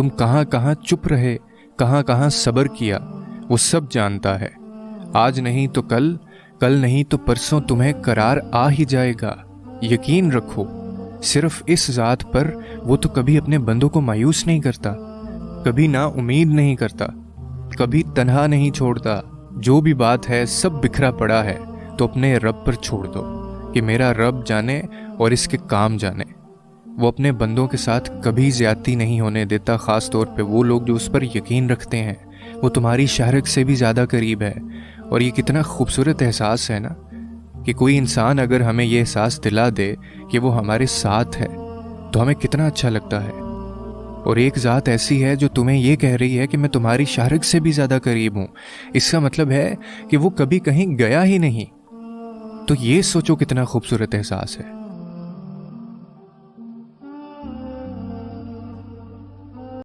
تم کہاں کہاں چپ رہے، کہاں کہاں صبر کیا، وہ سب جانتا ہے۔ آج نہیں تو کل، کل نہیں تو پرسوں تمہیں قرار آ ہی جائے گا۔ یقین رکھو صرف اس ذات پر، وہ تو کبھی اپنے بندوں کو مایوس نہیں کرتا، کبھی نا امید نہیں کرتا، کبھی تنہا نہیں چھوڑتا۔ جو بھی بات ہے سب بکھرا پڑا ہے تو اپنے رب پر چھوڑ دو کہ میرا رب جانے اور اس کے کام جانے۔ وہ اپنے بندوں کے ساتھ کبھی زیادتی نہیں ہونے دیتا، خاص طور پہ وہ لوگ جو اس پر یقین رکھتے ہیں۔ وہ تمہاری شہرک سے بھی زیادہ قریب ہے، اور یہ کتنا خوبصورت احساس ہے نا کہ کوئی انسان اگر ہمیں یہ احساس دلا دے کہ وہ ہمارے ساتھ ہے تو ہمیں کتنا اچھا لگتا ہے۔ اور ایک ذات ایسی ہے جو تمہیں یہ کہہ رہی ہے کہ میں تمہاری شہرک سے بھی زیادہ قریب ہوں، اس کا مطلب ہے کہ وہ کبھی کہیں گیا ہی نہیں۔ تو یہ سوچو کتنا خوبصورت احساس ہے۔